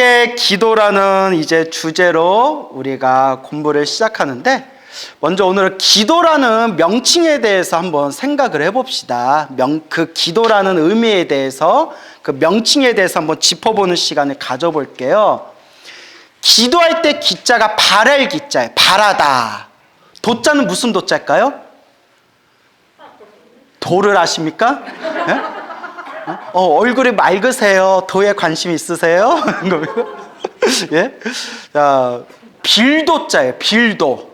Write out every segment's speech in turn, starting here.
함께 기도라는 이제 주제로 우리가 공부를 시작하는데, 먼저 오늘은 기도라는 명칭에 대해서 한번 생각을 해봅시다. 그 기도라는 의미에 대해서, 그 명칭에 대해서 한번 짚어보는 시간을 가져볼게요. 기도할 때 기자가 바랄 기자예요. 바라다. 도자는 무슨 도자일까요? 도를 아십니까? 네? 얼굴이 맑으세요. 도에 관심 있으세요? 예? 자, 빌도자예요. 빌도.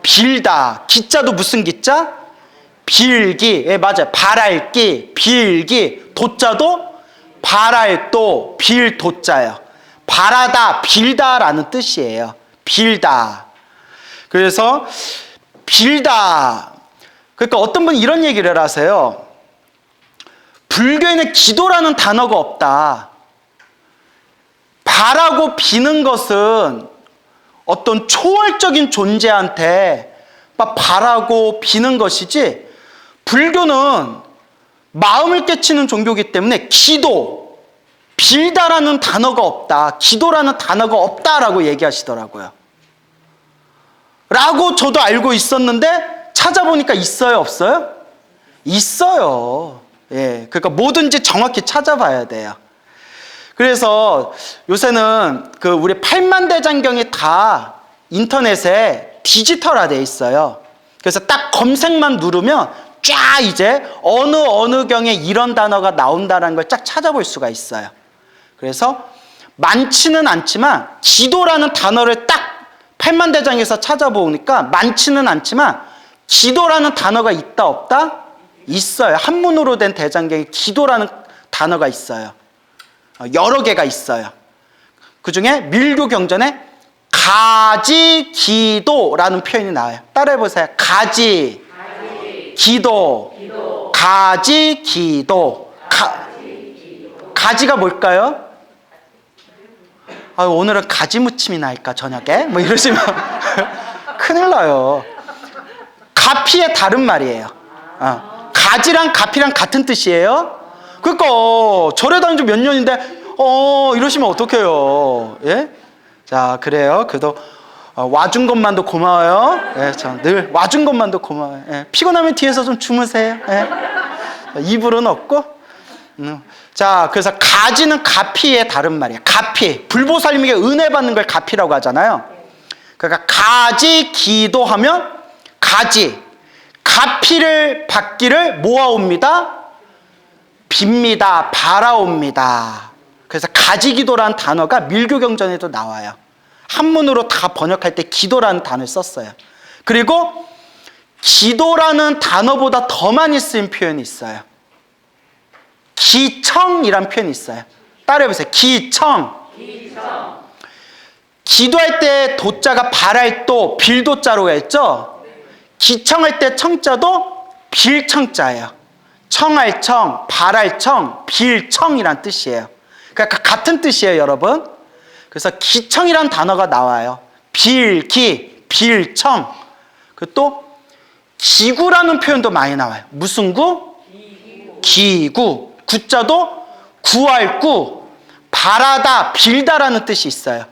빌다. 기자도 무슨 기자? 빌기. 예, 맞아요. 바랄기, 빌기. 도자도 바랄도, 빌도자예요. 바라다, 빌다라는 뜻이에요. 빌다. 그래서 빌다. 그러니까 어떤 분이 이런 얘기를 하세요. 불교에는 기도라는 단어가 없다. 바라고 비는 것은 어떤 초월적인 존재한테 막 바라고 비는 것이지, 불교는 마음을 깨치는 종교이기 때문에 기도, 빌다라는 단어가 없다. 기도라는 단어가 없다라고 얘기하시더라고요. 라고 저도 알고 있었는데 찾아보니까 있어요, 없어요? 있어요. 예, 그러니까 뭐든지 정확히 찾아봐야 돼요. 그래서 요새는 그 우리 8만 대장경이 다 인터넷에 디지털화되어 있어요. 그래서 딱 검색만 누르면 쫙 이제 어느 경에 이런 단어가 나온다는 걸 쫙 찾아볼 수가 있어요. 그래서 많지는 않지만 기도라는 단어를 딱 8만 대장에서 찾아보니까 많지는 않지만 기도라는 단어가 있다 없다? 있어요. 한문으로 된 대장경에 기도라는 단어가 있어요. 여러 개가 있어요. 그 중에 밀교경전에 가지기도라는 표현이 나와요. 따라해보세요. 기도. 가지기도. 가지가 뭘까요? 오늘은 가지 무침이나 할까 저녁에? 뭐 이러시면 큰일 나요. 가피의 다른 말이에요. 가지랑 가피랑 같은 뜻이에요. 그러니까 절에 다닌 지 몇 년인데 이러시면 어떡해요. 예? 자, 그래요. 그래도 와준 것만도 고마워요. 예, 늘 와준 것만도 고마워요. 예, 피곤하면 뒤에서 좀 주무세요. 예. 이불은 없고. 자, 그래서 가지는 가피의 다른 말이에요. 가피. 불보살님에게 은혜 받는 걸 가피라고 하잖아요. 그러니까 가지 기도하면 가지. 가피를 받기를 모아옵니다. 빕니다. 바라옵니다. 그래서 가지기도라는 단어가 밀교경전에도 나와요. 한문으로 다 번역할 때 기도라는 단어를 썼어요. 그리고 기도라는 단어보다 더 많이 쓰인 표현이 있어요. 기청이란 표현이 있어요. 따라해보세요. 기청. 기도할 때 도자가 바랄도, 빌도자로 했죠? 기청할 때 청자도 빌청자예요. 청할 청, 바랄 청, 빌청이란 뜻이에요. 그러니까 같은 뜻이에요, 여러분. 그래서 기청이란 단어가 나와요. 빌기, 빌청. 그리고 또 기구라는 표현도 많이 나와요. 무슨 구? 기구. 구자도 구할 구, 바라다, 빌다라는 뜻이 있어요.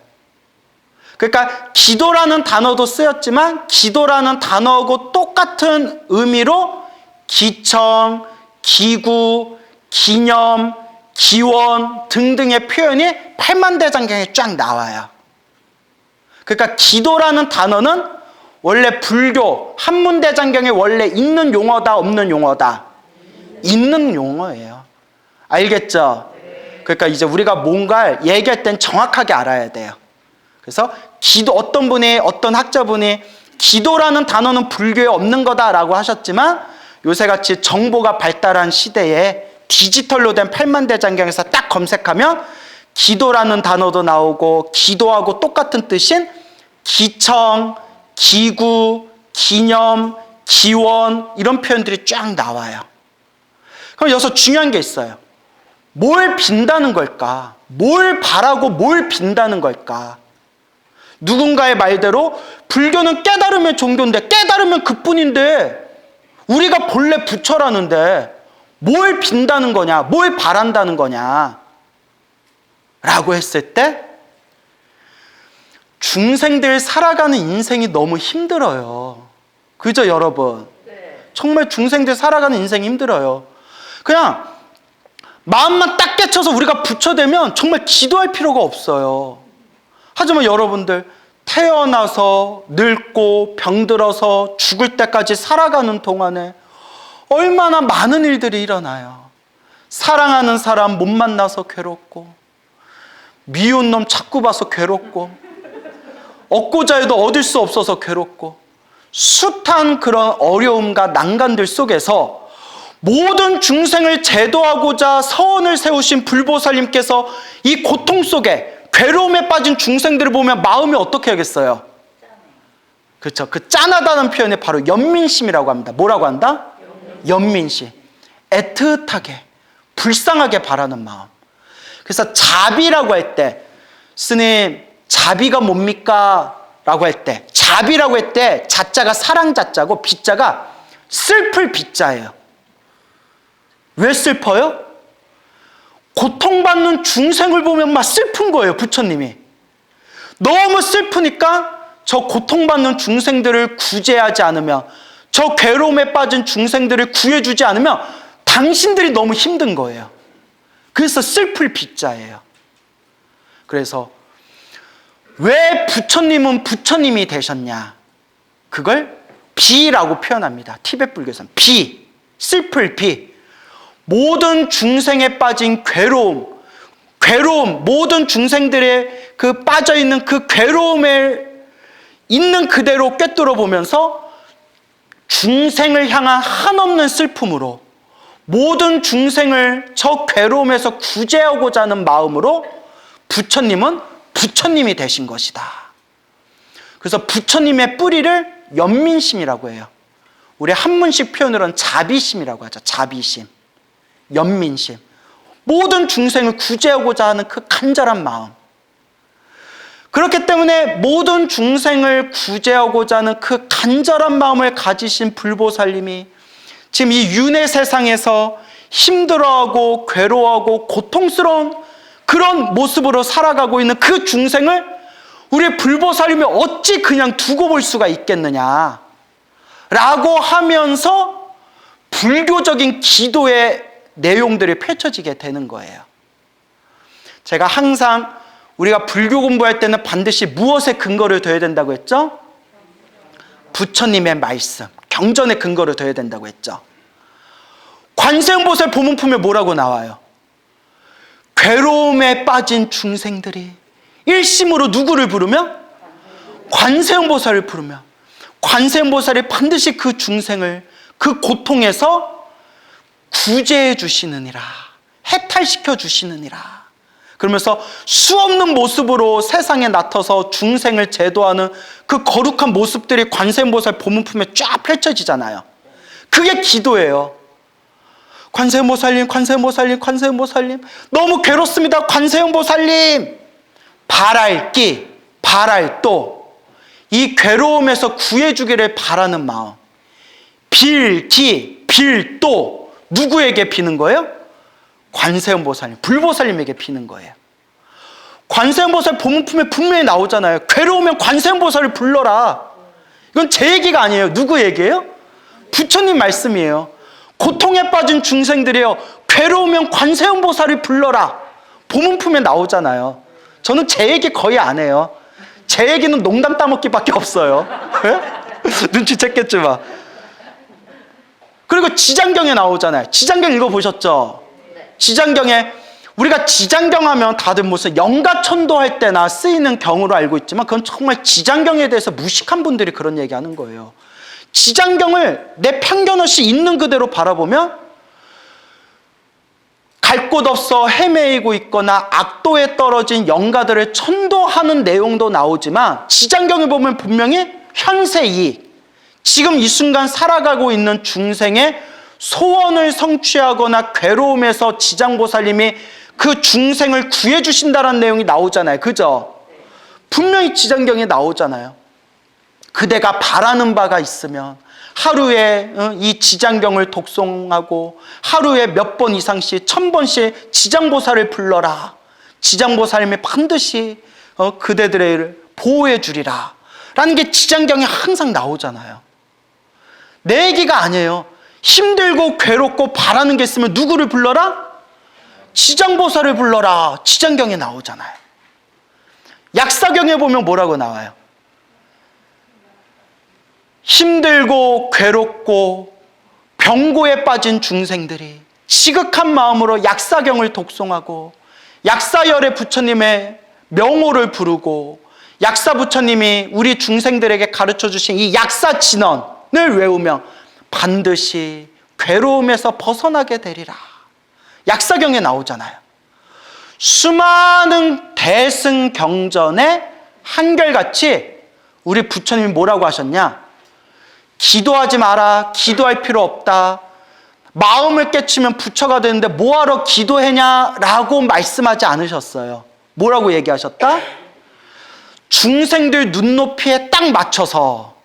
그러니까 기도라는 단어도 쓰였지만 기도라는 단어하고 똑같은 의미로 기청, 기구, 기념, 기원 등등의 표현이 8만 대장경에 쫙 나와요. 그러니까 기도라는 단어는 원래 불교 한문대장경에 원래 있는 용어다, 없는 용어다? 있는 용어예요. 알겠죠? 그러니까 이제 우리가 뭔가를 얘기할 땐 정확하게 알아야 돼요. 그래서 어떤 학자분이 기도라는 단어는 불교에 없는 거다라고 하셨지만, 요새같이 정보가 발달한 시대에 디지털로 된 8만 대장경에서 딱 검색하면 기도라는 단어도 나오고, 기도하고 똑같은 뜻인 기청, 기구, 기념, 기원 이런 표현들이 쫙 나와요. 그럼 여기서 중요한 게 있어요. 뭘 빈다는 걸까? 뭘 바라고 뭘 빈다는 걸까? 누군가의 말대로 불교는 깨달으면 종교인데, 깨달으면 그뿐인데 우리가 본래 부처라는데 뭘 빈다는 거냐? 뭘 바란다는 거냐? 라고 했을 때 중생들 살아가는 인생이 너무 힘들어요. 그죠, 여러분? 정말 중생들 살아가는 인생이 힘들어요. 그냥 마음만 딱 깨쳐서 우리가 부처되면 정말 기도할 필요가 없어요. 하지만 여러분들 태어나서 늙고 병들어서 죽을 때까지 살아가는 동안에 얼마나 많은 일들이 일어나요. 사랑하는 사람 못 만나서 괴롭고, 미운 놈 자꾸 봐서 괴롭고, 얻고자 해도 얻을 수 없어서 괴롭고, 숱한 그런 어려움과 난간들 속에서 모든 중생을 제도하고자 서원을 세우신 불보살님께서 이 고통 속에 괴로움에 빠진 중생들을 보면 마음이 어떻게 하겠어요? 그렇죠. 그 짠하다는 표현이 바로 연민심이라고 합니다. 뭐라고 한다? 연민심. 애틋하게, 불쌍하게 바라는 마음. 그래서 자비라고 할 때, 스님, 자비가 뭡니까? 라고 할 때, 자비라고 할 때 자자가 사랑 자자고 비자가 슬플 비자예요. 왜 슬퍼요? 고통받는 중생을 보면 막 슬픈 거예요, 부처님이. 너무 슬프니까 저 고통받는 중생들을 구제하지 않으면, 저 괴로움에 빠진 중생들을 구해주지 않으면 당신들이 너무 힘든 거예요. 그래서 슬플 비자예요. 그래서 왜 부처님은 부처님이 되셨냐? 그걸 비라고 표현합니다. 티베트 불교에서는 비, 슬플 비. 모든 중생에 빠진 괴로움, 모든 중생들의 그 빠져있는 그 괴로움에 있는 그대로 꿰뚫어 보면서 중생을 향한 한없는 슬픔으로 모든 중생을 저 괴로움에서 구제하고자 하는 마음으로 부처님은 부처님이 되신 것이다. 그래서 부처님의 뿌리를 연민심이라고 해요. 우리 한문식 표현으로는 자비심이라고 하죠. 자비심, 연민심. 모든 중생을 구제하고자 하는 그 간절한 마음. 그렇기 때문에 모든 중생을 구제하고자 하는 그 간절한 마음을 가지신 불보살님이 지금 이 윤회 세상에서 힘들어하고 괴로워하고 고통스러운 그런 모습으로 살아가고 있는 그 중생을 우리 불보살님이 어찌 그냥 두고 볼 수가 있겠느냐 라고 하면서 불교적인 기도의 내용들이 펼쳐지게 되는 거예요. 제가 항상 우리가 불교 공부할 때는 반드시 무엇에 근거를 둬야 된다고 했죠? 부처님의 말씀, 경전에 근거를 둬야 된다고 했죠. 관세음보살 보문품에 뭐라고 나와요? 괴로움에 빠진 중생들이 일심으로 누구를 부르며? 관세음보살을 부르며, 관세음보살이 반드시 그 중생을 그 고통에서 구제해 주시느니라, 해탈시켜 주시느니라. 그러면서 수없는 모습으로 세상에 나타서 중생을 제도하는 그 거룩한 모습들이 관세음보살 보문품에 쫙 펼쳐지잖아요. 그게 기도예요. 관세음보살님, 관세음보살님, 관세음보살님, 너무 괴롭습니다. 관세음보살님, 바랄기, 바랄도, 이 괴로움에서 구해주기를 바라는 마음. 빌기, 빌도, 누구에게 비는 거예요? 관세음보살님, 불보살님에게 비는 거예요. 관세음보살 보문품에 분명히 나오잖아요. 괴로우면 관세음보살을 불러라. 이건 제 얘기가 아니에요. 누구 얘기예요? 부처님 말씀이에요. 고통에 빠진 중생들이요, 괴로우면 관세음보살을 불러라. 보문품에 나오잖아요. 저는 제 얘기 거의 안 해요. 제 얘기는 농담 따먹기밖에 없어요. 눈치챘겠지만. 그리고 지장경에 나오잖아요. 지장경 읽어보셨죠? 지장경에, 우리가 지장경 하면 다들 무슨 영가천도 할 때나 쓰이는 경우로 알고 있지만 그건 정말 지장경에 대해서 무식한 분들이 그런 얘기하는 거예요. 지장경을 내 편견 없이 있는 그대로 바라보면 갈 곳 없어 헤매이고 있거나 악도에 떨어진 영가들을 천도하는 내용도 나오지만 지장경에 보면 분명히 현세이익, 지금 이 순간 살아가고 있는 중생의 소원을 성취하거나 괴로움에서 지장보살님이 그 중생을 구해주신다는 내용이 나오잖아요. 그죠? 분명히 지장경에 나오잖아요. 그대가 바라는 바가 있으면 하루에 이 지장경을 독송하고 하루에 몇 번 이상씩 1000번씩 지장보살을 불러라. 지장보살님이 반드시 그대들의 보호해 주리라 라는 게 지장경에 항상 나오잖아요. 내 얘기가 아니에요. 힘들고 괴롭고 바라는 게 있으면 누구를 불러라? 지장보살을 불러라. 지장경에 나오잖아요. 약사경에 보면 뭐라고 나와요? 힘들고 괴롭고 병고에 빠진 중생들이 지극한 마음으로 약사경을 독송하고 약사열의 부처님의 명호를 부르고 약사 부처님이 우리 중생들에게 가르쳐 주신 이 약사 진언을 외우며 반드시 괴로움에서 벗어나게 되리라. 약사경에 나오잖아요. 수많은 대승경전에 한결같이 우리 부처님이 뭐라고 하셨냐? 기도하지 마라. 기도할 필요 없다. 마음을 깨치면 부처가 되는데 뭐하러 기도했냐라고 말씀하지 않으셨어요. 뭐라고 얘기하셨다? 중생들 눈높이에 딱 맞춰서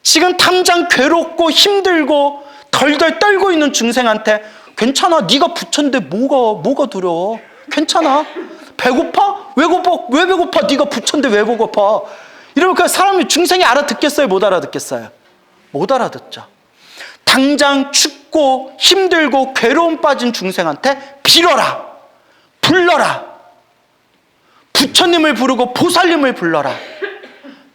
지금 당장 괴롭고 힘들고 덜덜 떨고 있는 중생한테 괜찮아. 네가 부처인데 뭐가 두려워. 괜찮아. 배고파? 왜 배고파? 네가 부처인데 왜 배고파? 이러면 그 사람이 중생이 알아듣겠어요? 못 알아듣겠어요? 못 알아듣죠. 당장 춥고 힘들고 괴로움 빠진 중생한테 빌어라. 불러라. 부처님을 부르고 보살님을 불러라.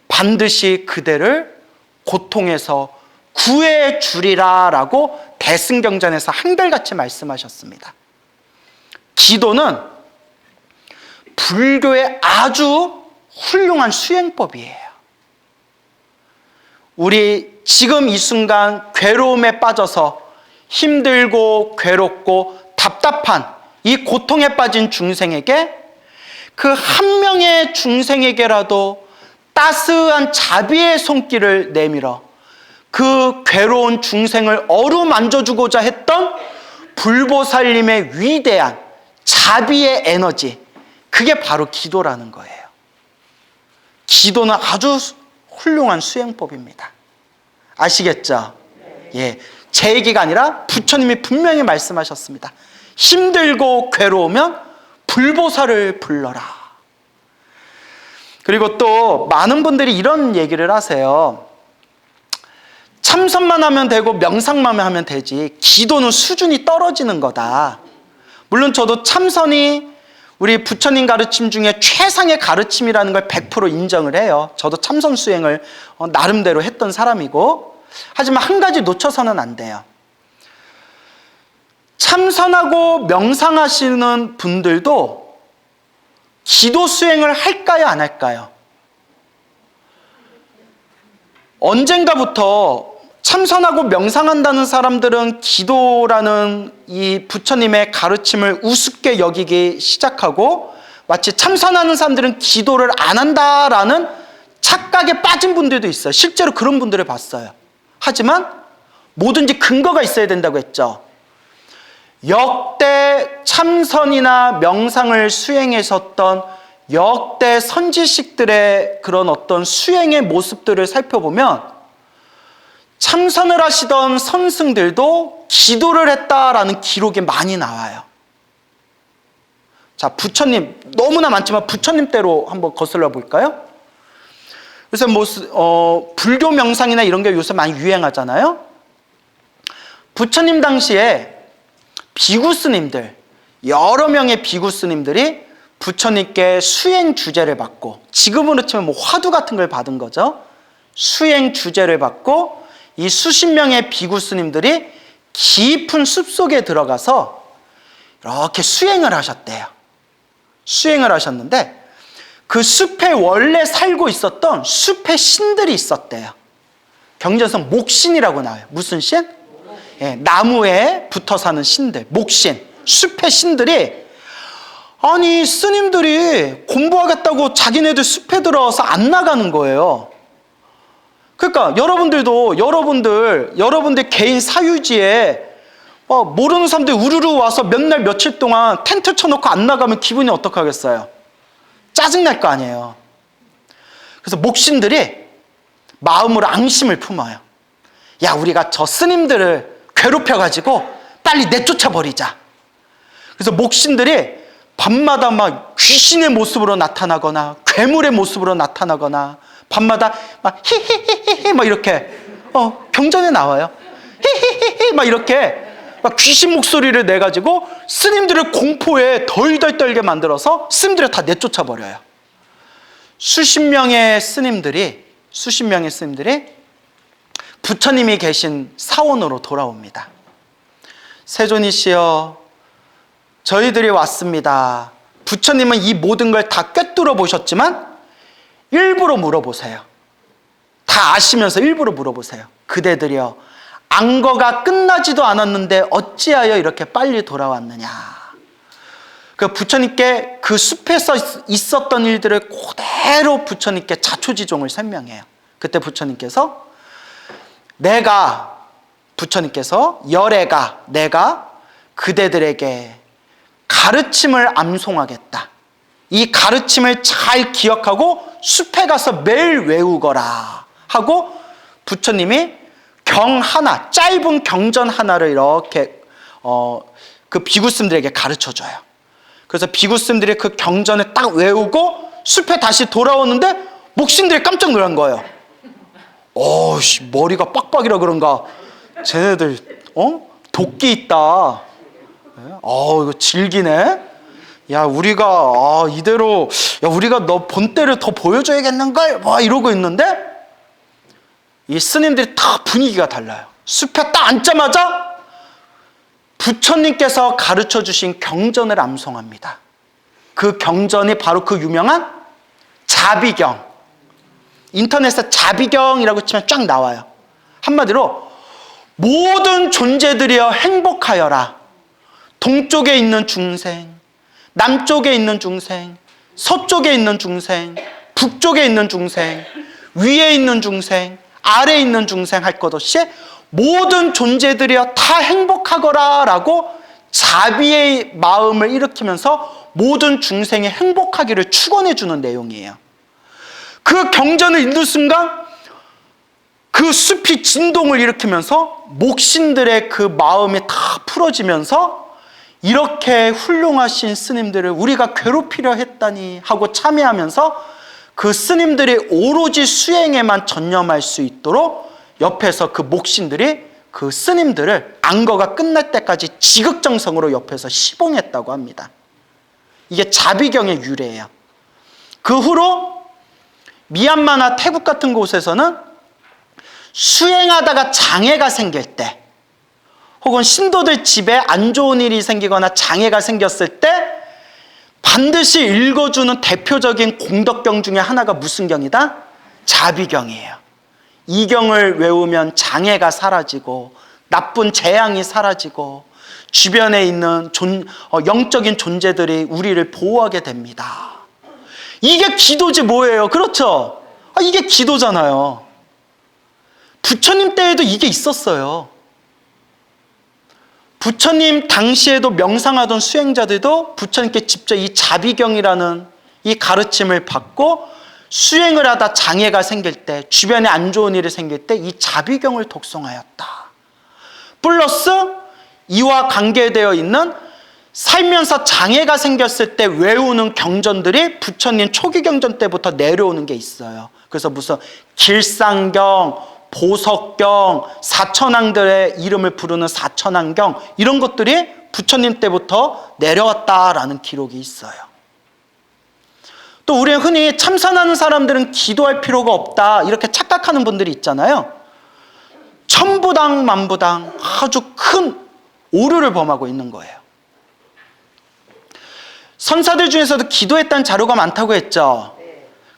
반드시 그대를 고통에서 구해 주리라 라고 대승경전에서 한결같이 말씀하셨습니다. 기도는 불교의 아주 훌륭한 수행법이에요. 우리 지금 이 순간 괴로움에 빠져서 힘들고 괴롭고 답답한 이 고통에 빠진 중생에게 그 한 명의 중생에게라도 따스한 자비의 손길을 내밀어 그 괴로운 중생을 어루만져주고자 했던 불보살님의 위대한 자비의 에너지, 그게 바로 기도라는 거예요. 기도는 아주 훌륭한 수행법입니다. 아시겠죠? 예, 제 얘기가 아니라 부처님이 분명히 말씀하셨습니다. 힘들고 괴로우면 불보살을 불러라. 그리고 또 많은 분들이 이런 얘기를 하세요. 참선만 하면 되고 명상만 하면 되지 기도는 수준이 떨어지는 거다. 물론 저도 참선이 우리 부처님 가르침 중에 최상의 가르침이라는 걸 100% 인정을 해요. 저도 참선 수행을 나름대로 했던 사람이고, 하지만 한 가지 놓쳐서는 안 돼요. 참선하고 명상하시는 분들도 기도 수행을 할까요, 안 할까요? 언젠가부터 참선하고 명상한다는 사람들은 기도라는 이 부처님의 가르침을 우습게 여기기 시작하고, 마치 참선하는 사람들은 기도를 안 한다라는 착각에 빠진 분들도 있어요. 실제로 그런 분들을 봤어요. 하지만 뭐든지 근거가 있어야 된다고 했죠. 역대 참선이나 명상을 수행했었던 역대 선지식들의 그런 어떤 수행의 모습들을 살펴보면 참선을 하시던 선승들도 기도를 했다라는 기록이 많이 나와요. 자, 부처님 너무나 많지만 부처님 때로 한번 거슬러 볼까요? 요새 불교 명상이나 이런 게 요새 많이 유행하잖아요. 부처님 당시에 비구 스님들, 여러 명의 비구 스님들이 부처님께 수행 주제를 받고, 지금으로 치면 뭐 화두 같은 걸 받은 거죠. 수행 주제를 받고 이 수십 명의 비구 스님들이 깊은 숲속에 들어가서 이렇게 수행을 하셨대요. 수행을 하셨는데 그 숲에 원래 살고 있었던 숲의 신들이 있었대요. 경전에서는 목신이라고 나와요. 무슨 신? 예, 나무에 붙어 사는 신들, 목신, 숲의 신들이, 아니 스님들이 공부하겠다고 자기네들 숲에 들어와서 안 나가는 거예요. 그러니까 여러분들 개인 사유지에 모르는 사람들이 우르르 와서 몇 날 며칠 동안 텐트 쳐놓고 안 나가면 기분이 어떡하겠어요? 짜증날 거 아니에요. 그래서 목신들이 마음으로 앙심을 품어요. 야, 우리가 저 스님들을 괴롭혀가지고 빨리 내쫓아 버리자. 그래서 목신들이 밤마다 막 귀신의 모습으로 나타나거나 괴물의 모습으로 나타나거나 밤마다 막 히히히히 막 이렇게 경전에 나와요. 히히히히 막 이렇게 막 귀신 목소리를 내가지고 스님들을 공포에 덜덜 떨게 만들어서 스님들을 다 내쫓아 버려요. 수십 명의 스님들이 부처님이 계신 사원으로 돌아옵니다. 세존이시여, 저희들이 왔습니다. 부처님은 이 모든 걸 다 꿰뚫어 보셨지만 일부러 물어보세요. 다 아시면서 일부러 물어보세요. 그대들이여, 안거가 끝나지도 않았는데 어찌하여 이렇게 빨리 돌아왔느냐. 그 부처님께 그 숲에서 있었던 일들을 그대로 부처님께 자초지종을 설명해요. 그때 부처님께서 열애가 내가 그대들에게 가르침을 암송하겠다. 이 가르침을 잘 기억하고 숲에 가서 매일 외우거라 하고 부처님이 경 하나, 짧은 경전 하나를 이렇게 그 비구스님들에게 가르쳐줘요. 그래서 비구스님들이 그 경전을 딱 외우고 숲에 다시 돌아오는데 목신들이 깜짝 놀란 거예요. 머리가 빡빡이라 그런가, 쟤네들 도끼 있다. 이거 질기네. 야, 우리가 이대로 우리가 너 본때를 더 보여줘야겠는걸 막 이러고 있는데 이 스님들이 다 분위기가 달라요. 숲에 딱 앉자마자 부처님께서 가르쳐 주신 경전을 암송합니다. 그 경전이 바로 그 유명한 자비경. 인터넷에 자비경이라고 치면 쫙 나와요. 한마디로 모든 존재들이여 행복하여라. 동쪽에 있는 중생, 남쪽에 있는 중생, 서쪽에 있는 중생, 북쪽에 있는 중생, 위에 있는 중생, 아래에 있는 중생 할 것 없이 모든 존재들이여 다 행복하거라 라고 자비의 마음을 일으키면서 모든 중생이 행복하기를 축원해 주는 내용이에요. 그 경전을 읽는 순간 그 숲이 진동을 일으키면서 목신들의 그 마음이 다 풀어지면서 이렇게 훌륭하신 스님들을 우리가 괴롭히려 했다니 하고 참회하면서 그 스님들이 오로지 수행에만 전념할 수 있도록 옆에서 그 목신들이 그 스님들을 안거가 끝날 때까지 지극정성으로 옆에서 시봉했다고 합니다. 이게 자비경의 유래예요. 그 후로 미얀마나 태국 같은 곳에서는 수행하다가 장애가 생길 때 혹은 신도들 집에 안 좋은 일이 생기거나 장애가 생겼을 때 반드시 읽어주는 대표적인 공덕경 중에 하나가 무슨 경이다? 자비경이에요. 이 경을 외우면 장애가 사라지고 나쁜 재앙이 사라지고 주변에 있는 영적인 존재들이 우리를 보호하게 됩니다. 이게 기도지 뭐예요? 그렇죠? 이게 기도잖아요. 부처님 때에도 이게 있었어요. 부처님 당시에도 명상하던 수행자들도 부처님께 직접 이 자비경이라는 이 가르침을 받고 수행을 하다 장애가 생길 때, 주변에 안 좋은 일이 생길 때 이 자비경을 독송하였다. 플러스 이와 관계되어 있는 살면서 장애가 생겼을 때 외우는 경전들이 부처님 초기 경전 때부터 내려오는 게 있어요. 그래서 무슨 길상경, 보석경, 사천왕들의 이름을 부르는 사천왕경, 이런 것들이 부처님 때부터 내려왔다라는 기록이 있어요. 또 우리가 흔히 참선하는 사람들은 기도할 필요가 없다 이렇게 착각하는 분들이 있잖아요. 천부당 만부당 아주 큰 오류를 범하고 있는 거예요. 선사들 중에서도 기도했다는 자료가 많다고 했죠.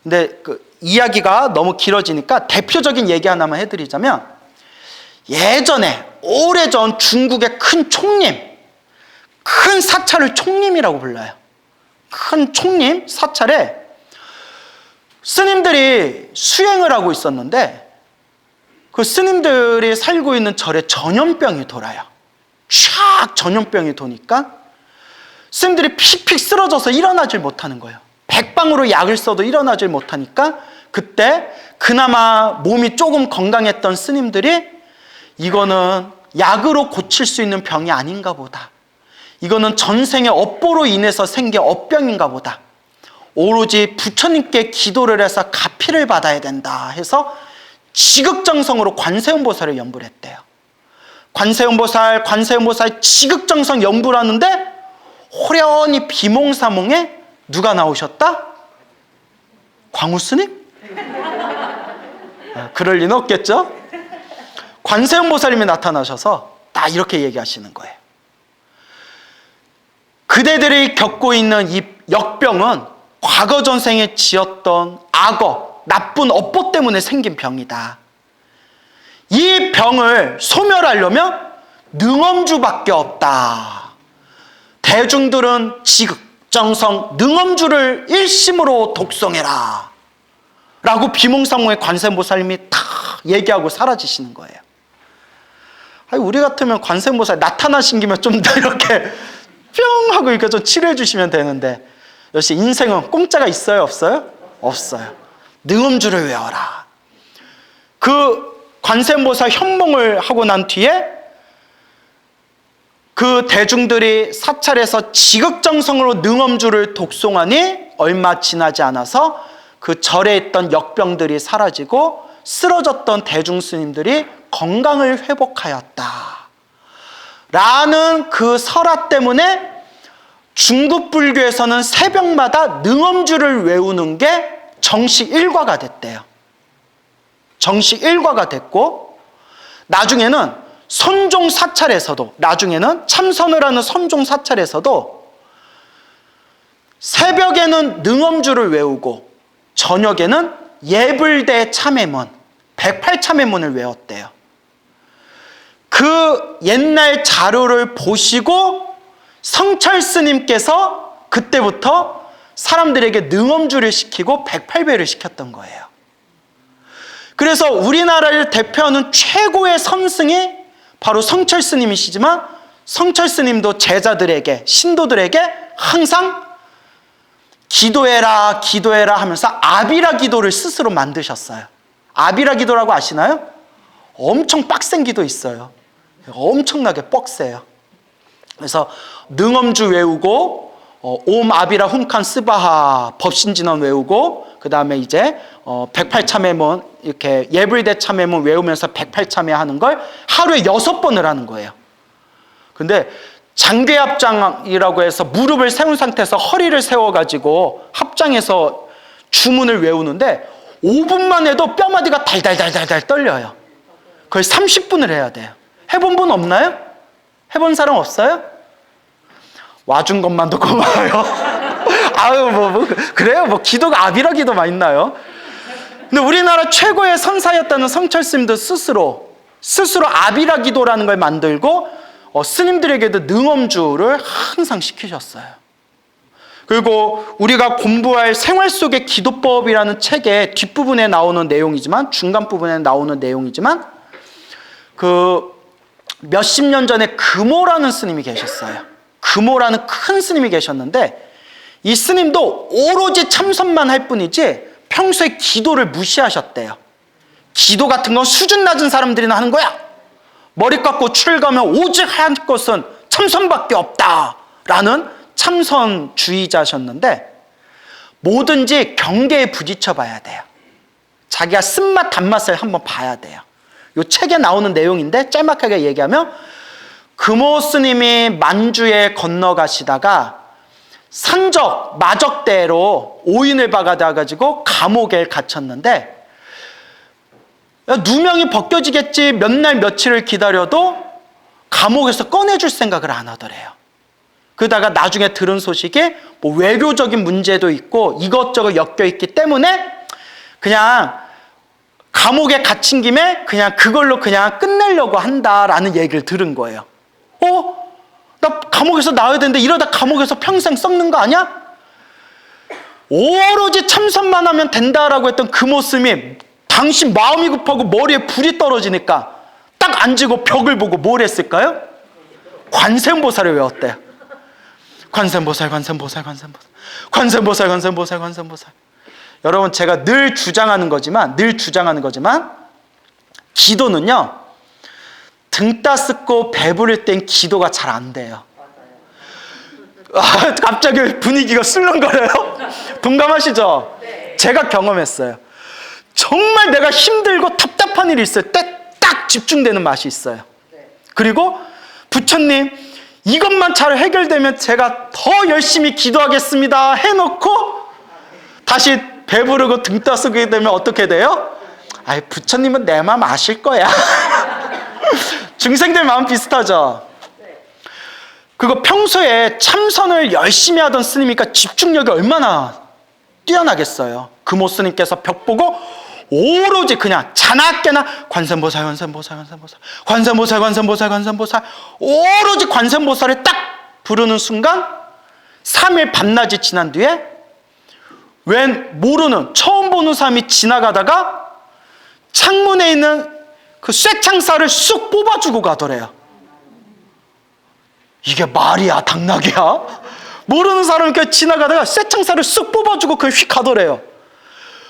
근데 그 이야기가 너무 길어지니까 대표적인 얘기 하나만 해드리자면, 예전에 오래전 중국의 큰 총림, 큰 사찰을 총림이라고 불러요. 큰 총림 사찰에 스님들이 수행을 하고 있었는데 그 스님들이 살고 있는 절에 전염병이 돌아요. 촥 전염병이 도니까 스님들이 픽픽 쓰러져서 일어나질 못하는 거예요. 백방으로 약을 써도 일어나질 못하니까 그때 그나마 몸이 조금 건강했던 스님들이 이거는 약으로 고칠 수 있는 병이 아닌가 보다. 이거는 전생의 업보로 인해서 생긴 업병인가 보다. 오로지 부처님께 기도를 해서 가피를 받아야 된다 해서 지극정성으로 관세음보살을 연부를 했대요. 관세음보살 지극정성 연부를 하는데 호련히 비몽사몽에 누가 나오셨다? 광우스님? 그럴 리는 없겠죠? 관세음보살님이 나타나셔서 딱 이렇게 얘기하시는 거예요. 그대들이 겪고 있는 이 역병은 과거 전생에 지었던 악업, 나쁜 업보 때문에 생긴 병이다. 이 병을 소멸하려면 능엄주밖에 없다. 대중들은 지극정성 능엄주를 일심으로 독송해라 라고 비몽사몽의 관세음보살님이 다 얘기하고 사라지시는 거예요. 아니, 우리 같으면 관세음보살 나타나신 김에 좀 더 이렇게 뿅 하고 이렇게 좀 치료해 주시면 되는데, 역시 인생은 공짜가 있어요, 없어요? 없어요. 능엄주를 외워라. 그 관세음보살 현몽을 하고 난 뒤에 그 대중들이 사찰에서 지극정성으로 능엄주를 독송하니 얼마 지나지 않아서 그 절에 있던 역병들이 사라지고 쓰러졌던 대중스님들이 건강을 회복하였다 라는 그 설화 때문에 중국 불교에서는 새벽마다 능엄주를 외우는 게 정식 일과가 됐대요. 정식 일과가 됐고, 나중에는 선종 사찰에서도, 나중에는 참선을 하는 선종 사찰에서도 새벽에는 능엄주를 외우고 저녁에는 예불대 참회문, 108참회문을 외웠대요. 그 옛날 자료를 보시고 성철 스님께서 그때부터 사람들에게 능엄주를 시키고 108배를 시켰던 거예요. 그래서 우리나라를 대표하는 최고의 선승이 바로 성철 스님이시지만, 성철 스님도 제자들에게, 신도들에게 항상 기도해라 기도해라 하면서 아비라 기도를 스스로 만드셨어요. 아비라 기도라고 아시나요? 엄청 빡센 기도 있어요. 엄청나게 뻑세요. 그래서 능엄주 외우고 옴 아비라 훔칸 스바하 법신진언 외우고, 그 다음에 이제 108참회문, 이렇게 예불대 참회문 외우면서 108참회 하는 걸 하루에 6번을 하는 거예요. 근데 장괴합장이라고 해서 무릎을 세운 상태에서 허리를 세워가지고 합장해서 주문을 외우는데 5분만 해도 뼈마디가 달달달달달 떨려요. 거의 30분을 해야 돼요. 해본 분 없나요? 해본 사람 없어요? 와준 것만도 고마워요. 아유, 그래요? 기도가 아비라 기도만 있나요? 근데 우리나라 최고의 선사였다는 성철 스님도 스스로 아비라 기도라는 걸 만들고 스님들에게도 능엄주를 항상 시키셨어요. 그리고 우리가 공부할 생활 속의 기도법이라는 책의 뒷부분에 나오는 내용이지만, 중간 부분에 나오는 내용이지만, 그 몇십 년 전에 금오라는 스님이 계셨어요. 금오라는 큰 스님이 계셨는데, 이 스님도 오로지 참선만 할 뿐이지 평소에 기도를 무시하셨대요. 기도 같은 건 수준 낮은 사람들이나 하는 거야. 머리 깎고 출가면 오직 할 것은 참선밖에 없다라는 참선주의자셨는데, 뭐든지 경계에 부딪혀 봐야 돼요. 자기가 쓴맛 단맛을 한번 봐야 돼요. 이 책에 나오는 내용인데 짤막하게 얘기하면, 금오 스님이 만주에 건너가시다가 산적, 마적대로 오인을 박아가지고 감옥에 갇혔는데, 누명이 벗겨지겠지 몇 날 며칠을 기다려도 감옥에서 꺼내줄 생각을 안 하더래요. 그러다가 나중에 들은 소식에 뭐 외교적인 문제도 있고 이것저것 엮여있기 때문에 그냥 감옥에 갇힌 김에 그냥 그걸로 그냥 끝내려고 한다라는 얘기를 들은 거예요. 나 감옥에서 나와야 되는데 이러다 감옥에서 평생 썩는 거 아니야? 오로지 참선만 하면 된다라고 했던 금오 스님이 당신 마음이 급하고 머리에 불이 떨어지니까 딱 앉고 벽을 보고 뭘 했을까요? 관세음보살을 외웠대요. 관세음보살, 관세음보살, 관세음보살, 관세음보살, 관세음보살, 관세음보살. 여러분, 제가 늘 주장하는 거지만 기도는요, 등 따스고 배부를 땐 기도가 잘 안 돼요. 갑자기 분위기가 술렁거려요? 동감하시죠? 제가 경험했어요. 정말 내가 힘들고 답답한 일이 있을 때 딱 집중되는 맛이 있어요. 그리고 부처님 이것만 잘 해결되면 제가 더 열심히 기도하겠습니다 해놓고 다시 배부르고 등 떠쓰게 되면 어떻게 돼요? 아이, 부처님은 내 마음 아실 거야. 중생들 마음 비슷하죠? 그리고 평소에 참선을 열심히 하던 스님이니까 집중력이 얼마나 뛰어나겠어요. 금호 스님께서 벽 보고 오로지 그냥 자나깨나 관세음보살 오로지 관세음보살을 딱 부르는 순간 3일 밤낮이 지난 뒤에 웬 모르는 처음 보는 사람이 지나가다가 창문에 있는 그 쇠창살을 쑥 뽑아주고 가더래요. 이게 말이야 당나귀야? 모르는 사람이 이렇게 지나가다가 쇠창살을 쑥 뽑아주고 그걸 휙 가더래요.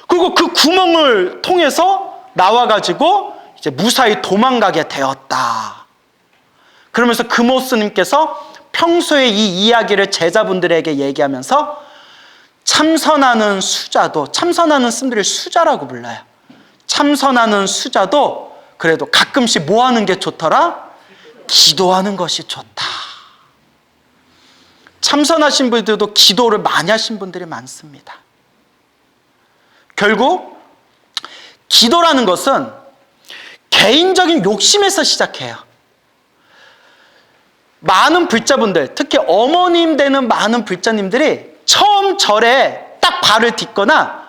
그리고 그 구멍을 통해서 나와가지고 이제 무사히 도망가게 되었다. 그러면서 금호 스님께서 평소에 이 이야기를 제자분들에게 얘기하면서 참선하는 수자도, 참선하는 스님들을 수자라고 불러요. 참선하는 수자도 그래도 가끔씩 뭐 하는 게 좋더라? 기도하는 것이 좋다. 참선하신 분들도 기도를 많이 하신 분들이 많습니다. 결국 기도라는 것은 개인적인 욕심에서 시작해요. 많은 불자분들, 특히 어머님 되는 많은 불자님들이 처음 절에 딱 발을 딛거나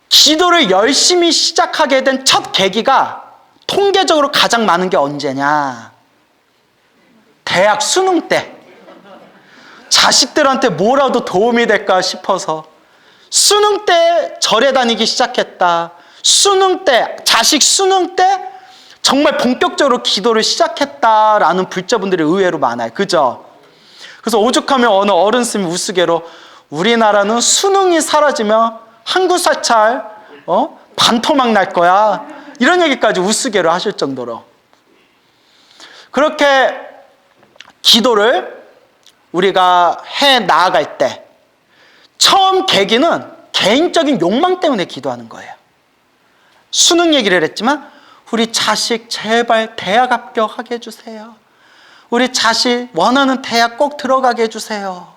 기도를 열심히 시작하게 된 첫 계기가 통계적으로 가장 많은 게 언제냐? 대학 수능 때. 자식들한테 뭐라도 도움이 될까 싶어서 수능 때 절에 다니기 시작했다. 수능 때, 자식 수능 때 정말 본격적으로 기도를 시작했다라는 불자분들이 의외로 많아요. 그죠? 그래서 오죽하면 어느 어른 스님이 우스개로 우리나라는 수능이 사라지면 한국 사찰 반토막 날 거야. 이런 얘기까지 우스개로 하실 정도로. 그렇게 기도를 우리가 해 나아갈 때 처음 계기는 개인적인 욕망 때문에 기도하는 거예요. 수능 얘기를 했지만 우리 자식 제발 대학 합격하게 해주세요. 우리 자식 원하는 대학 꼭 들어가게 해주세요.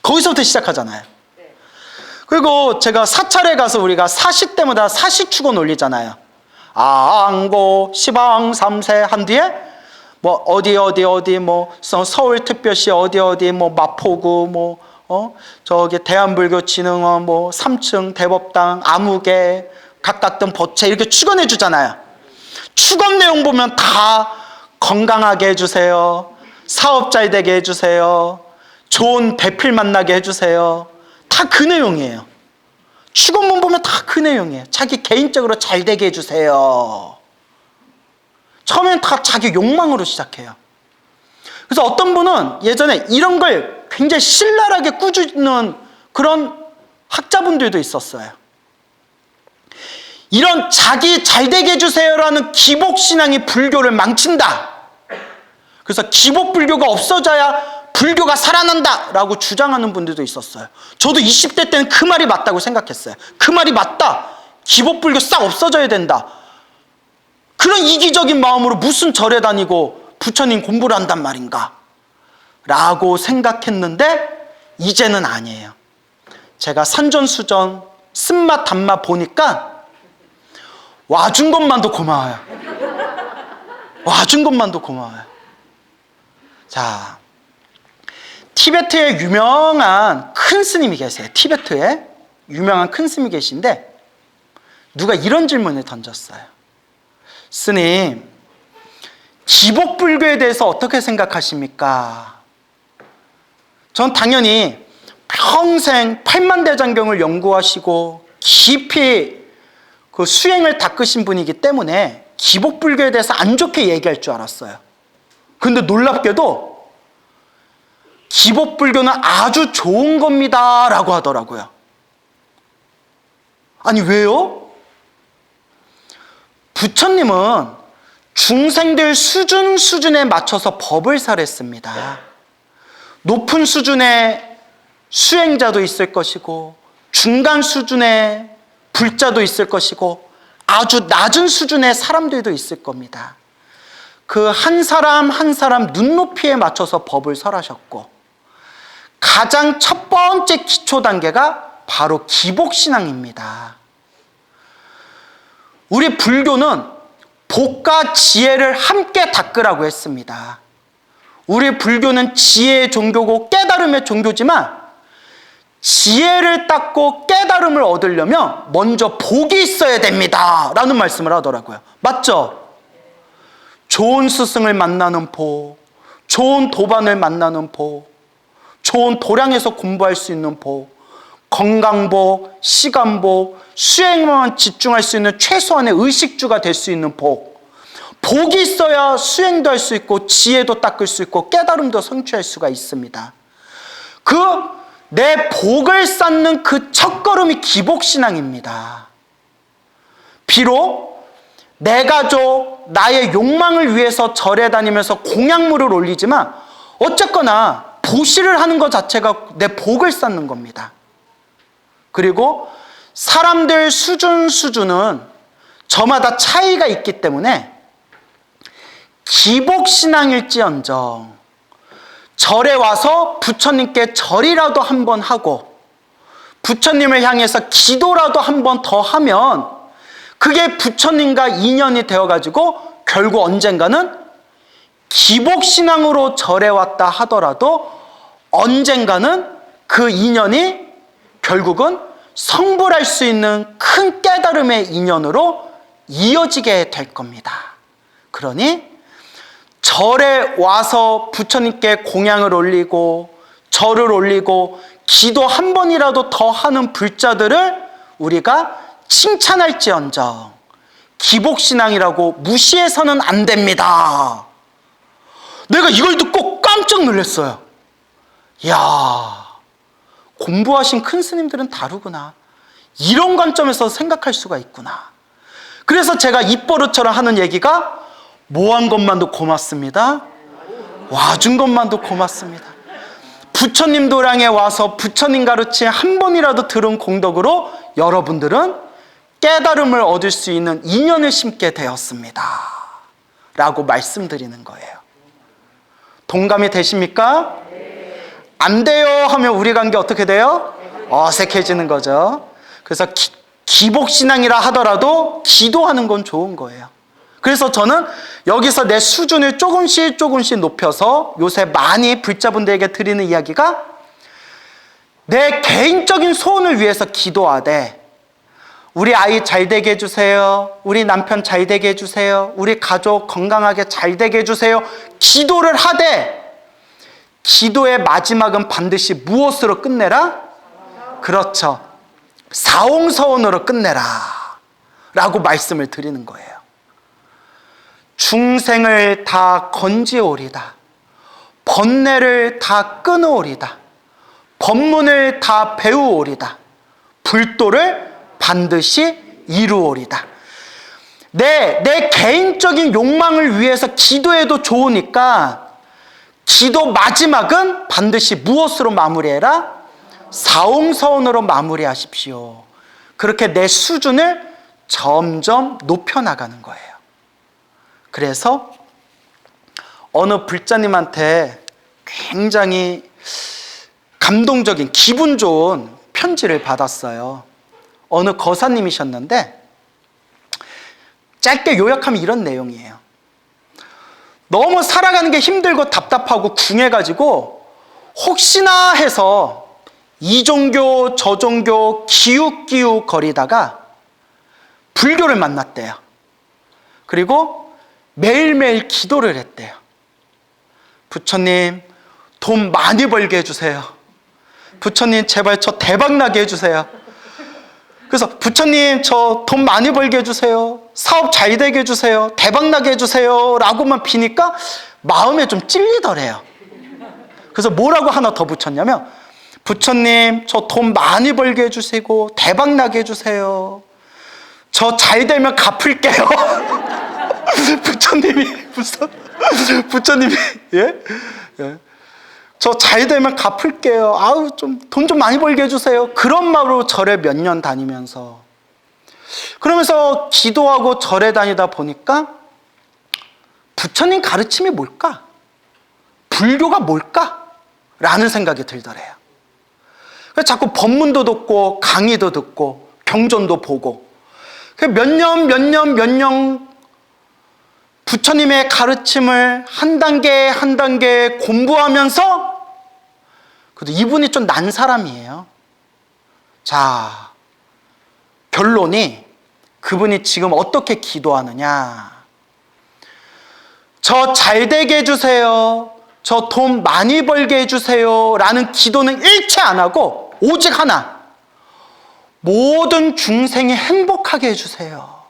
거기서부터 시작하잖아요. 그리고 제가 사찰에 가서 우리가 사시 때마다 사시축원 올리잖아요. 앙고 시방 삼세 한 뒤에 뭐 어디 뭐 서울특별시 어디 뭐 마포구 뭐 저기 대한불교진흥원 뭐 3층 대법당 아무개 각각등 보채 이렇게 축원해 주잖아요. 축원 내용 보면 다 건강하게 해주세요. 사업 잘 되게 해주세요. 좋은 배필 만나게 해주세요. 다 그 내용이에요. 축원문 보면 다 그 내용이에요. 자기 개인적으로 잘 되게 해주세요. 처음엔 다 자기 욕망으로 시작해요. 그래서 어떤 분은 예전에 이런 걸 굉장히 신랄하게 꾸짖는 그런 학자분들도 있었어요. 이런 자기 잘되게 해주세요라는 기복신앙이 불교를 망친다. 그래서 기복불교가 없어져야 불교가 살아난다 라고 주장하는 분들도 있었어요. 저도 20대 때는 그 말이 맞다고 생각했어요. 그 말이 맞다. 기복불교 싹 없어져야 된다. 그런 이기적인 마음으로 무슨 절에 다니고 부처님 공부를 한단 말인가 라고 생각했는데 이제는 아니에요. 제가 산전수전 쓴맛 단맛 보니까 와준 것만도 고마워요. 와준 것만도 고마워요. 자, 티베트에 유명한 큰 스님이 계세요. 티베트에 유명한 큰 스님이 계신데 누가 이런 질문을 던졌어요. 스님, 기복불교에 대해서 어떻게 생각하십니까? 전 당연히 평생 팔만대장경을 연구하시고 깊이 그 수행을 닦으신 분이기 때문에 기복불교에 대해서 안 좋게 얘기할 줄 알았어요. 근데 놀랍게도 기복불교는 아주 좋은 겁니다 라고 하더라고요. 아니 왜요? 부처님은 중생들 수준에 맞춰서 법을 설했습니다. 높은 수준의 수행자도 있을 것이고 중간 수준의 불자도 있을 것이고 아주 낮은 수준의 사람들도 있을 겁니다. 그 한 사람 한 사람 눈높이에 맞춰서 법을 설하셨고 가장 첫 번째 기초 단계가 바로 기복신앙입니다. 우리 불교는 복과 지혜를 함께 닦으라고 했습니다. 우리 불교는 지혜의 종교고 깨달음의 종교지만 지혜를 닦고 깨달음을 얻으려면 먼저 복이 있어야 됩니다 라는 말씀을 하더라고요. 맞죠? 좋은 스승을 만나는 복, 좋은 도반을 만나는 복, 좋은 도량에서 공부할 수 있는 복, 건강복, 시간복, 수행만 집중할 수 있는 최소한의 의식주가 될 수 있는 복. 복이 있어야 수행도 할 수 있고 지혜도 닦을 수 있고 깨달음도 성취할 수가 있습니다. 내 복을 쌓는 그 첫걸음이 기복신앙입니다. 비록 내 가족, 나의 욕망을 위해서 절에 다니면서 공약물을 올리지만 어쨌거나 보시를 하는 것 자체가 내 복을 쌓는 겁니다. 그리고 사람들 수준은 저마다 차이가 있기 때문에 기복신앙일지언정 절에 와서 부처님께 절이라도 한번 하고 부처님을 향해서 기도라도 한번 더 하면 그게 부처님과 인연이 되어가지고 결국 언젠가는 기복신앙으로 절에 왔다 하더라도 언젠가는 그 인연이 결국은 성불할 수 있는 큰 깨달음의 인연으로 이어지게 될 겁니다. 그러니 절에 와서 부처님께 공양을 올리고 절을 올리고 기도 한 번이라도 더 하는 불자들을 우리가 칭찬할지언정 기복신앙이라고 무시해서는 안 됩니다. 내가 이걸 듣고 깜짝 놀랐어요. 이야, 공부하신 큰 스님들은 다르구나. 이런 관점에서 생각할 수가 있구나. 그래서 제가 입버릇처럼 하는 얘기가 뭐 한 것만도 고맙습니다. 와준 것만도 고맙습니다. 부처님 도량에 와서 부처님 가르침 한 번이라도 들은 공덕으로 여러분들은 깨달음을 얻을 수 있는 인연을 심게 되었습니다 라고 말씀드리는 거예요. 동감이 되십니까? 안 돼요 하면 우리 관계 어떻게 돼요? 어색해지는 거죠. 그래서 기복신앙이라 하더라도 기도하는 건 좋은 거예요. 그래서 저는 여기서 내 수준을 조금씩 높여서 요새 많이 불자분들에게 드리는 이야기가 내 개인적인 소원을 위해서 기도하되 우리 아이 잘 되게 해주세요. 우리 남편 잘 되게 해주세요. 우리 가족 건강하게 잘 되게 해주세요. 기도를 하되 기도의 마지막은 반드시 무엇으로 끝내라? 그렇죠. 사옹서원으로 끝내라 라고 말씀을 드리는 거예요. 중생을 다 건지오리다. 번뇌를 다 끊어오리다. 법문을 다 배우오리다. 불도를 반드시 이루오리다. 내 개인적인 욕망을 위해서 기도해도 좋으니까 기도 마지막은 반드시 무엇으로 마무리해라? 사옹서원으로 마무리하십시오. 그렇게 내 수준을 점점 높여나가는 거예요. 그래서 어느 불자님한테 굉장히 감동적인 기분 좋은 편지를 받았어요. 어느 거사님이셨는데 짧게 요약하면 이런 내용이에요. 너무 살아가는 게 힘들고 답답하고 궁해가지고 혹시나 해서 이 종교 저 종교 기웃기웃 거리다가 불교를 만났대요. 그리고 매일매일 기도를 했대요. 부처님 돈 많이 벌게 해주세요. 부처님 제발 저 대박나게 해주세요. 그래서 부처님 저 돈 많이 벌게 해주세요. 사업 잘 되게 해주세요. 대박나게 해주세요 라고만 비니까 마음에 좀 찔리더래요. 그래서 뭐라고 하나 더 붙였냐면 부처님 저 돈 많이 벌게 해주시고 대박나게 해주세요. 저 잘 되면 갚을게요. 부처님이 예? 예. 저 잘 되면 갚을게요. 아우, 좀 돈 좀 많이 벌게 해주세요. 그런 마음으로 절에 몇 년 다니면서, 그러면서 기도하고 절에 다니다 보니까 부처님 가르침이 뭘까? 불교가 뭘까? 라는 생각이 들더래요. 그래서 자꾸 법문도 듣고 강의도 듣고 경전도 보고 몇 년 부처님의 가르침을 한 단계 한 단계 공부하면서, 그래도 이분이 좀 난 사람이에요. 자, 결론이 그분이 지금 어떻게 기도하느냐. 저 잘 되게 해주세요. 저 돈 많이 벌게 해주세요. 라는 기도는 일체 안 하고 오직 하나. 모든 중생이 행복하게 해주세요.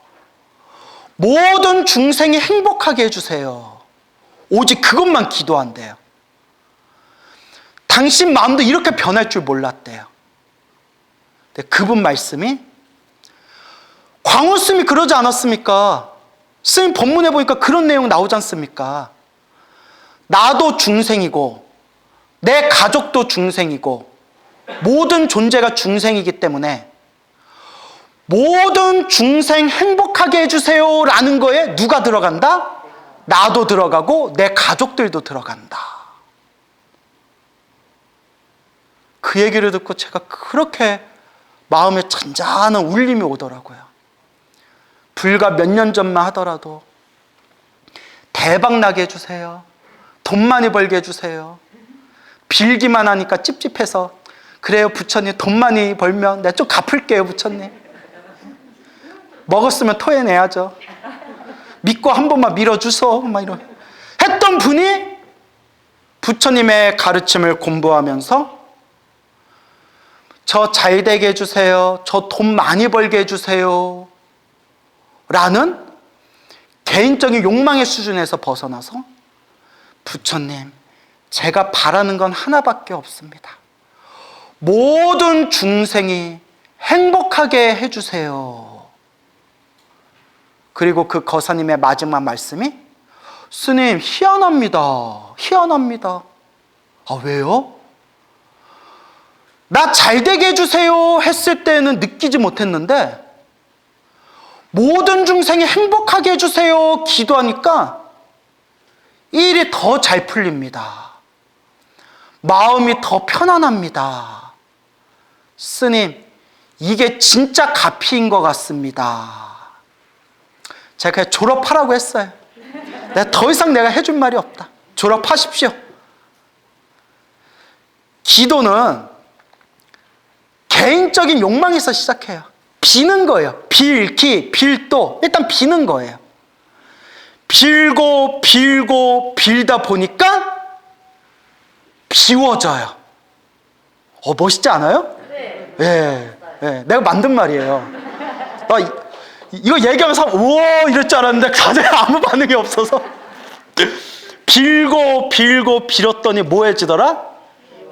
모든 중생이 행복하게 해주세요. 오직 그것만 기도한대요. 당신 마음도 이렇게 변할 줄 몰랐대요. 근데 그분 말씀이, 광우 스님이 그러지 않았습니까? 스님 법문에 보니까 그런 내용 나오지 않습니까? 나도 중생이고 내 가족도 중생이고 모든 존재가 중생이기 때문에 모든 중생 행복하게 해주세요 라는 거에 누가 들어간다? 나도 들어가고 내 가족들도 들어간다. 그 얘기를 듣고 제가 그렇게 마음에 잔잔한 울림이 오더라고요. 불과 몇 년 전만 하더라도 대박 나게 해주세요. 돈 많이 벌게 해주세요. 빌기만 하니까 찝찝해서, 그래요 부처님, 돈 많이 벌면 내가 좀 갚을게요 부처님. 먹었으면 토해내야죠. 믿고 한 번만 밀어주소. 막 이런 했던 분이 부처님의 가르침을 공부하면서 저 잘 되게 해주세요. 저 돈 많이 벌게 해주세요. 라는 개인적인 욕망의 수준에서 벗어나서, 부처님, 제가 바라는 건 하나밖에 없습니다. 모든 중생이 행복하게 해주세요. 그리고 그 거사님의 마지막 말씀이, 스님, 희한합니다. 희한합니다. 아, 왜요? 나 잘 되게 해주세요 했을 때는 느끼지 못했는데, 모든 중생이 행복하게 해주세요 기도하니까 일이 더 잘 풀립니다. 마음이 더 편안합니다. 스님, 이게 진짜 가피인 것 같습니다. 제가 그냥 졸업하라고 했어요. 더 이상 내가 해줄 말이 없다. 졸업하십시오. 기도는 개인적인 욕망에서 시작해요. 비는 거예요. 빌기, 빌도. 일단 비는 거예요. 빌고 빌고 빌다 보니까 비워져요. 멋있지 않아요? 네. 네. 내가 만든 말이에요. 이거 얘기하면서 우와 이럴 줄 알았는데 다들 아무 반응이 없어서 빌고 빌고 빌었더니 뭐해지더라?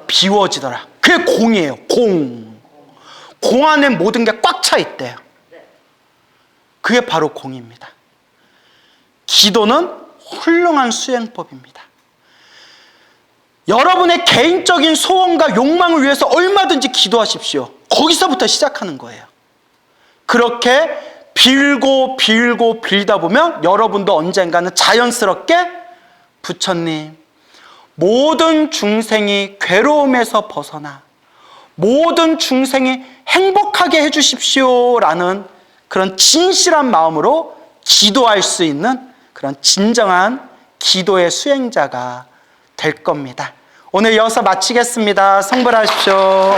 비워지더라. 그게 공이에요. 공 안에 모든 게 꽉 차 있대요. 그게 바로 공입니다. 기도는 훌륭한 수행법입니다. 여러분의 개인적인 소원과 욕망을 위해서 얼마든지 기도하십시오. 거기서부터 시작하는 거예요. 그렇게 빌고 빌고 빌다 보면 여러분도 언젠가는 자연스럽게, 부처님, 모든 중생이 괴로움에서 벗어나 모든 중생이 행복하게 해주십시오 라는 그런 진실한 마음으로 기도할 수 있는 그런 진정한 기도의 수행자가 될 겁니다. 오늘 여기서 마치겠습니다. 성불하십시오.